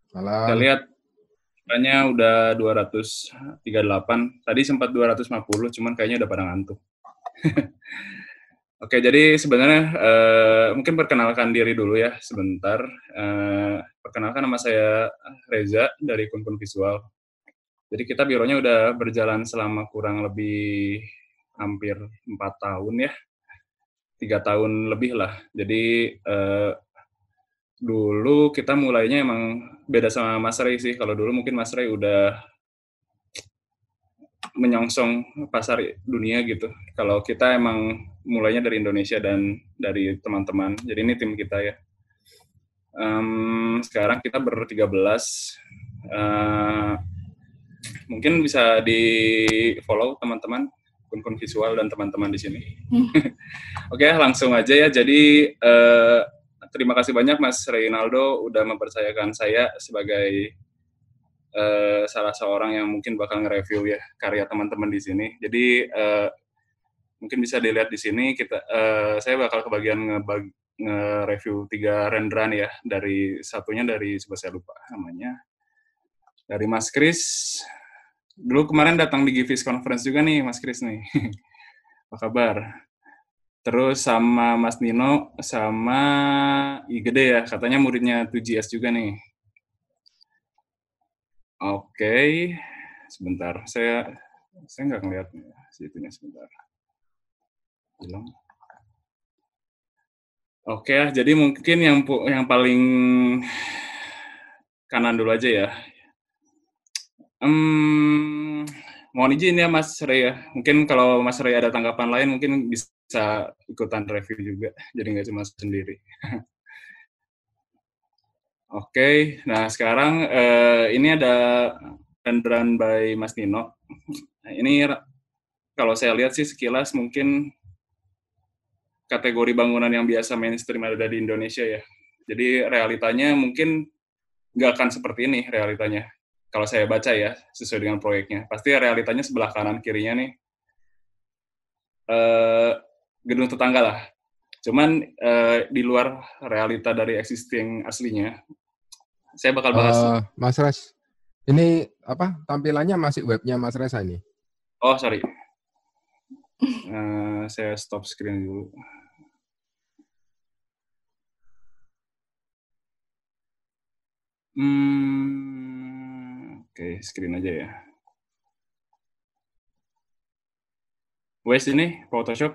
Saya Malam. lihat katanya udah 238. Tadi sempat 250, cuman kayaknya udah pada ngantuk. Oke, jadi sebenarnya mungkin perkenalkan diri dulu ya sebentar. Perkenalkan, nama saya Reza dari Kun Visual. Jadi kita bironya udah berjalan selama kurang lebih hampir 4 tahun ya, 3 tahun lebih lah. Jadi dulu kita mulainya emang beda sama Mas Ray sih. Kalau dulu mungkin Mas Ray udah menyongsong pasar dunia gitu. Kalau kita emang mulainya dari Indonesia dan dari teman-teman. Jadi ini tim kita ya. Sekarang kita ber-13. Mungkin bisa di-follow teman-teman, Kun Visual dan teman-teman di sini. Oke, langsung aja ya. Jadi terima kasih banyak Mas Reynaldo udah mempercayakan saya sebagai salah seorang yang mungkin bakal nge-review ya karya teman-teman di sini. Jadi mungkin bisa dilihat di sini saya bakal kebagian nge-review 3 renderan ya, satunya dari coba saya lupa namanya, dari Mas Kris. Dulu kemarin datang di Givis Conference juga nih Mas Kris nih. Apa kabar? Terus sama Mas Nino sama IGD ya, katanya muridnya 2GS juga nih. Oke, sebentar. Saya nggak ngeliat situnya sebentar. Hilang. Oke, jadi mungkin yang paling kanan dulu aja ya. Mohon izin ya Mas Ray ya. Mungkin kalau Mas Ray ada tanggapan lain mungkin bisa ikutan review juga. Jadi nggak cuma sendiri. Oke, nah sekarang ini ada renderan by Mas Nino. Nah, ini kalau saya lihat sih sekilas mungkin kategori bangunan yang biasa mainstream ada di Indonesia ya. Jadi realitanya mungkin nggak akan seperti ini realitanya. Kalau saya baca ya, sesuai dengan proyeknya. Pasti realitanya sebelah kanan kirinya nih gedung tetangga lah. Cuman di luar realita dari existing aslinya, saya bakal bahas. Mas Res, ini apa tampilannya masih webnya Mas Reza ini? Oh, sorry. Saya stop screen dulu. Oke, screen aja ya. Wes ini Photoshop.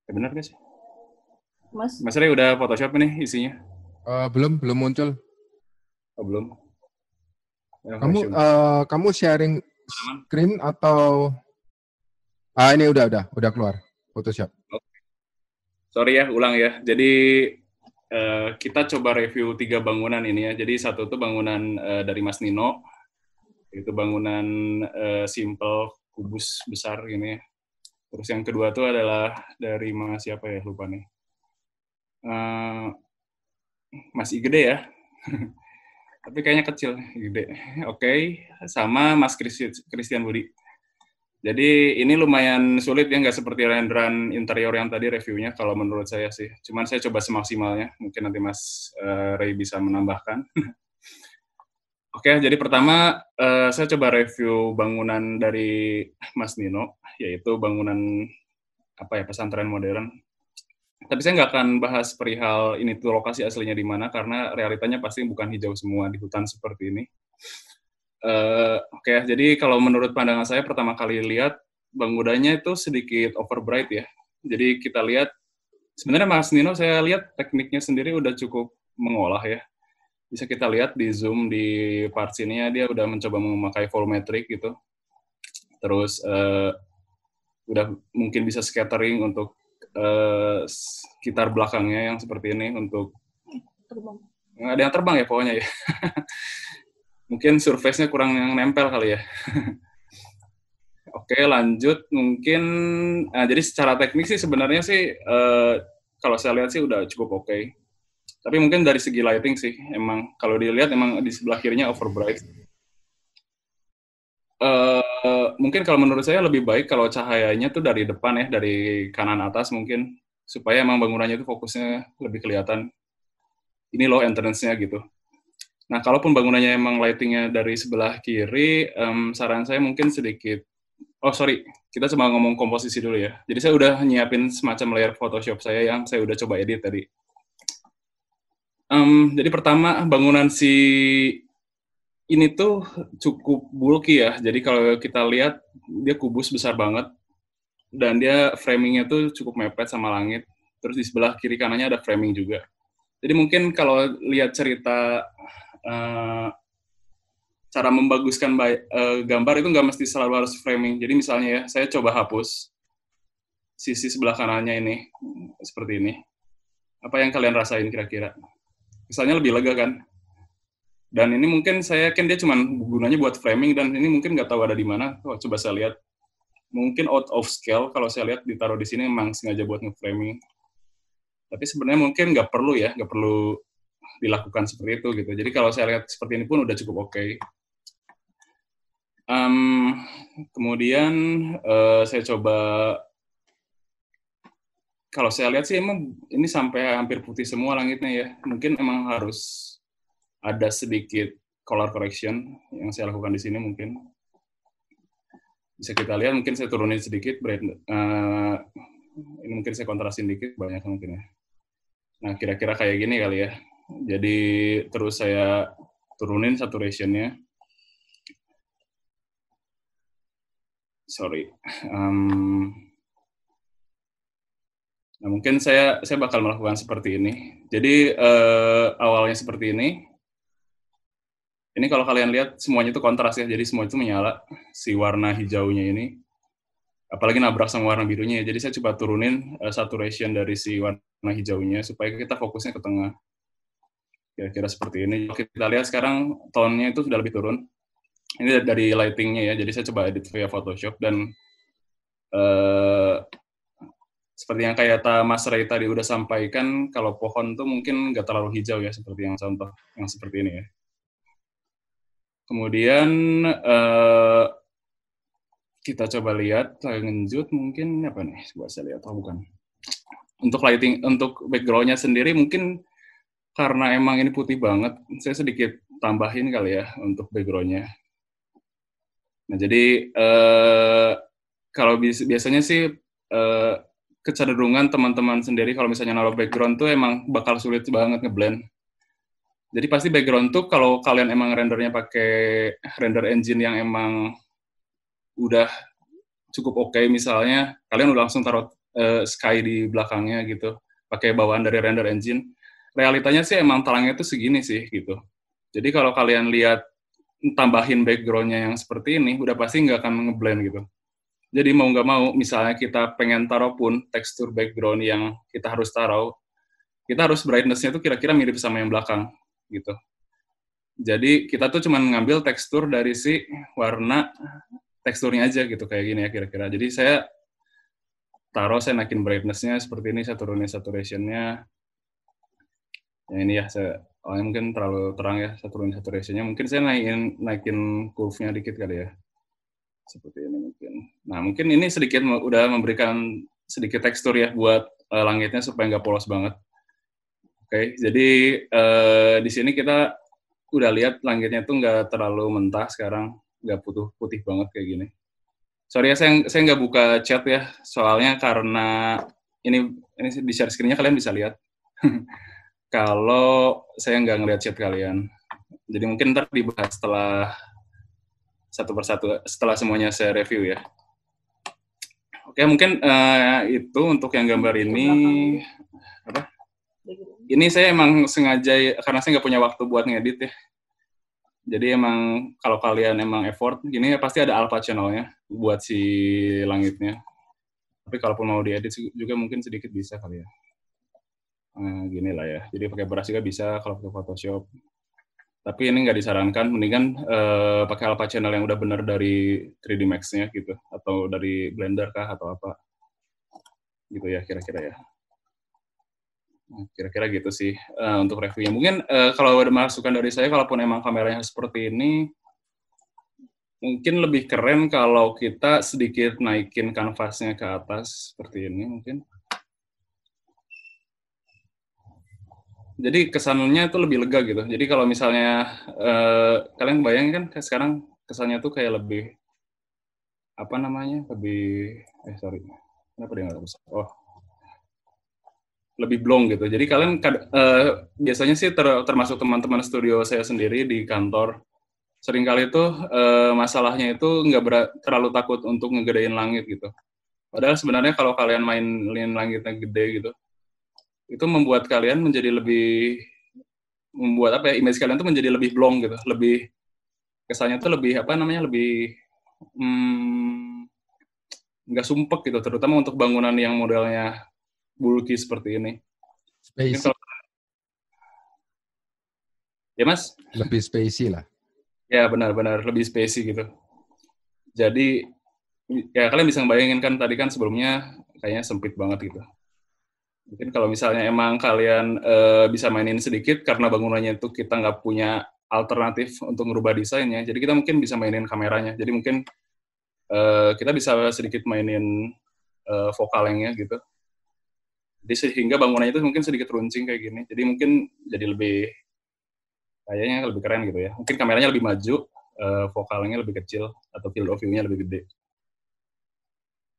Ya, benar gak sih? Mas Ray udah Photoshop nih isinya? Belum muncul. Oh, belum. Ya, Kamu sharing screen atau ini udah keluar Photoshop. Sorry ya, ulang ya. Jadi kita coba review 3 bangunan ini ya. Jadi satu itu bangunan dari Mas Nino, itu bangunan simple kubus besar gini. Terus yang kedua itu adalah dari Mas siapa ya, lupa nih. Mas Igede ya. Tapi kayaknya kecil, Igede. Oke, sama Mas Christian Budi. Jadi ini lumayan sulit ya, nggak seperti renderan interior yang tadi reviewnya kalau menurut saya sih. Cuman saya coba semaksimalnya, mungkin nanti Mas Ray bisa menambahkan. Oke, jadi pertama saya coba review bangunan dari Mas Nino, yaitu bangunan pesantren modern. Tapi saya nggak akan bahas perihal ini tuh lokasi aslinya di mana, karena realitanya pasti bukan hijau semua di hutan seperti ini. Oke, jadi kalau menurut pandangan saya pertama kali lihat bangunannya itu sedikit overbright ya. Jadi kita lihat sebenarnya Mas Nino, saya lihat tekniknya sendiri udah cukup mengolah ya. Bisa kita lihat di zoom di part sini ya, dia udah mencoba memakai volumetric gitu. Terus udah mungkin bisa scattering untuk sekitar belakangnya yang seperti ini untuk terbang. Nggak ada yang terbang ya pokoknya ya. Mungkin surface-nya kurang yang nempel kali ya. Oke, lanjut mungkin. Jadi secara teknik sih sebenarnya sih kalau saya lihat sih udah cukup oke. Tapi mungkin dari segi lighting sih, emang kalau dilihat emang di sebelah kirinya overbright. Mungkin kalau menurut saya lebih baik kalau cahayanya tuh dari depan ya, dari kanan atas mungkin, supaya emang bangunannya itu fokusnya lebih kelihatan. ini loh entrance-nya gitu. Nah, kalaupun bangunannya emang lighting-nya dari sebelah kiri, saran saya mungkin sedikit, kita cuma ngomong komposisi dulu ya. Jadi saya udah nyiapin semacam layer Photoshop saya yang saya udah coba edit tadi. Jadi pertama, bangunan si ini tuh cukup bulky ya. Jadi kalau kita lihat, dia kubus besar banget, dan dia framing-nya tuh cukup mepet sama langit. Terus di sebelah kiri kanannya ada framing juga. Jadi mungkin kalau lihat cerita cara membaguskan gambar itu nggak mesti selalu harus framing. Jadi misalnya ya, saya coba hapus sisi sebelah kanannya ini, seperti ini. Apa yang kalian rasain kira-kira? Misalnya lebih lega kan? Dan ini mungkin saya yakin dia cuma gunanya buat framing, dan ini mungkin nggak tahu ada di mana. Coba saya lihat. Mungkin out of scale, kalau saya lihat ditaruh di sini memang sengaja buat nge-framing. Tapi sebenarnya mungkin nggak perlu ya, nggak perlu dilakukan seperti itu gitu. Jadi kalau saya lihat seperti ini pun udah cukup oke. Kemudian saya coba, kalau saya lihat sih emang ini sampai hampir putih semua langitnya ya. Mungkin emang harus ada sedikit color correction yang saya lakukan di sini mungkin. Bisa kita lihat, mungkin saya turunin sedikit, ini mungkin saya kontrasin dikit, banyak mungkin ya. Nah, kira-kira kayak gini kali ya. Jadi, terus saya turunin saturation-nya. Nah, mungkin saya bakal melakukan seperti ini. Jadi, awalnya seperti ini. Ini kalau kalian lihat, semuanya itu kontras ya, jadi semua itu menyala, si warna hijaunya ini. Apalagi nabrak sama warna birunya, jadi saya coba turunin saturation dari si warna hijaunya, supaya kita fokusnya ke tengah. Kira-kira seperti ini. Kita lihat sekarang, tone-nya itu sudah lebih turun. Ini dari lighting-nya ya, jadi saya coba edit via Photoshop, dan seperti yang kayak Mas Ray tadi udah sampaikan, kalau pohon tuh mungkin nggak terlalu hijau ya, seperti yang contoh, yang seperti ini ya. Kemudian kita coba lihat, lanjut mungkin apa nih? Coba saya lihat, bukan. Untuk lighting, untuk background-nya sendiri mungkin karena emang ini putih banget, saya sedikit tambahin kali ya untuk background-nya. Nah, jadi kalau biasanya sih kecenderungan teman-teman sendiri kalau misalnya naruh background tuh emang bakal sulit banget ngeblend. Jadi pasti background tuh kalau kalian emang rendernya pakai render engine yang emang udah cukup oke, misalnya kalian udah langsung taruh sky di belakangnya gitu, pakai bawaan dari render engine. Realitanya sih emang talangnya tuh segini sih gitu. Jadi kalau kalian lihat tambahin background-nya yang seperti ini, udah pasti nggak akan ngeblend gitu. Jadi mau nggak mau, misalnya kita pengen taruh pun tekstur background yang kita harus taruh, kita harus brightness-nya tuh kira-kira mirip sama yang belakang gitu. Jadi kita tuh cuma ngambil tekstur dari si warna teksturnya aja gitu, kayak gini ya kira-kira. Jadi saya taruh, saya naikin brightness-nya seperti ini, saya turunin saturation-nya. Ya ini ya, mungkin terlalu terang ya, saya turunin saturation-nya. Mungkin saya naikin curve-nya dikit kali ya. Seperti ini mungkin. Nah, mungkin ini sedikit udah memberikan sedikit tekstur ya buat langitnya supaya nggak polos banget. Oke, jadi di sini kita udah lihat langitnya tuh nggak terlalu mentah sekarang, nggak putih banget kayak gini. Sorry ya, saya nggak buka chat ya, soalnya karena ini di share screen-nya kalian bisa lihat. Kalau saya nggak ngeliat chat kalian. Jadi mungkin ntar dibahas setelah satu persatu, setelah semuanya saya review ya. Oke, mungkin itu untuk yang gambar ini. Apa? Ini saya emang sengaja, karena saya nggak punya waktu buat ngedit ya. Jadi emang kalau kalian emang effort, gini ya pasti ada alpha channel-nya buat si langitnya. Tapi kalaupun mau diedit juga mungkin sedikit bisa kali ya. Gini lah ya. Jadi pakai brush juga bisa kalau pakai Photoshop. Tapi ini nggak disarankan, mendingan pakai alpha channel yang udah bener dari 3D Max-nya gitu, atau dari Blender kah atau apa. Gitu ya kira-kira ya. Kira-kira gitu sih untuk reviewnya. Mungkin kalau ada masukan dari saya, kalaupun emang kameranya seperti ini, mungkin lebih keren kalau kita sedikit naikin kanvasnya ke atas, seperti ini mungkin. jadi kesannya itu lebih lega gitu. Jadi kalau misalnya kalian bayangin kan sekarang kesannya tuh kayak lebih apa namanya? Lebih sorry. Kenapa dia nggak bisa? Oh, lebih blong gitu. Jadi kalian biasanya sih termasuk teman-teman studio saya sendiri di kantor seringkali itu masalahnya itu nggak terlalu takut untuk ngegedein langit gitu. Padahal sebenarnya kalau kalian mainin langitnya gede gitu, itu membuat kalian menjadi lebih membuat apa ya, image kalian tuh menjadi lebih blong gitu, lebih kesannya tuh lebih apa namanya, lebih nggak sumpek gitu, terutama untuk bangunan yang modelnya bulky seperti ini. Mungkin Spacey, kalau ya mas, lebih spacey lah. ya benar-benar lebih spacey gitu. Jadi ya kalian bisa bayangin kan tadi kan sebelumnya kayaknya sempit banget gitu. Mungkin kalau misalnya emang kalian bisa mainin sedikit karena bangunannya itu kita nggak punya alternatif untuk merubah desainnya, jadi kita mungkin bisa mainin kameranya. Jadi mungkin kita bisa sedikit mainin vokalengnya gitu. Jadi sehingga bangunannya itu mungkin sedikit runcing kayak gini. Jadi mungkin jadi lebih kayaknya lebih keren gitu ya. Mungkin kameranya lebih maju, vokalengnya lebih kecil atau field of view-nya lebih gede.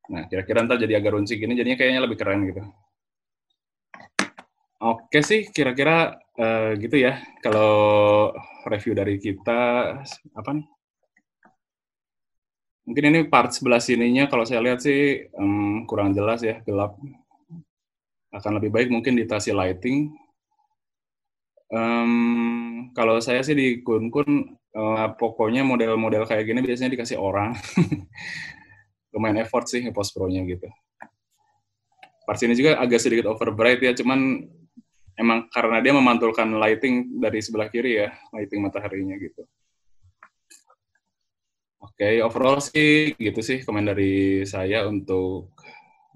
Nah, kira-kira ntar jadi agak runcing gini, jadinya kayaknya lebih keren gitu. Oke sih, kira-kira gitu ya. Kalau review dari kita, apa nih? Mungkin ini part sebelah sininya, kalau saya lihat sih kurang jelas ya, gelap. Akan lebih baik mungkin dikasih lighting. Kalau saya sih di Kun-Kun, pokoknya model-model kayak gini biasanya dikasih orang. Lumayan effort sih nge-post pro-nya gitu. Part sini juga agak sedikit overbright ya, cuman emang karena dia memantulkan lighting dari sebelah kiri ya, lighting mataharinya gitu. Oke, overall sih gitu sih komen dari saya untuk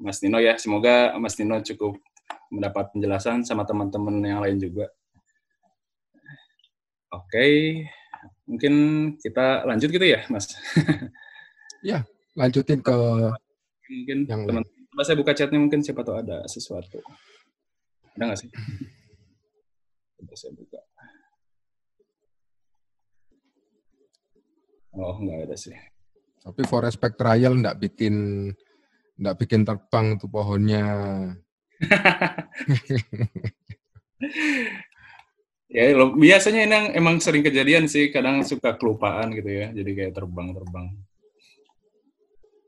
Mas Nino ya. Semoga Mas Nino cukup mendapat penjelasan sama teman-teman yang lain juga. Oke, mungkin kita lanjut gitu ya, Mas. Ya, lanjutin ke Mungkin yang lain. teman-teman, coba saya buka chatnya mungkin siapa tahu ada sesuatu. Ada nggak sih? Coba saya buka. Oh, nggak ada sih. Tapi forest back trial nggak bikin terbang tuh pohonnya. Ya, biasanya ini emang sering kejadian sih, kadang suka kelupaan gitu ya, jadi kayak terbang-terbang.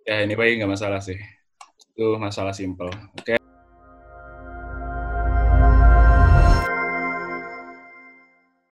Ya, ini baik nggak masalah sih. Itu masalah simpel. Oke.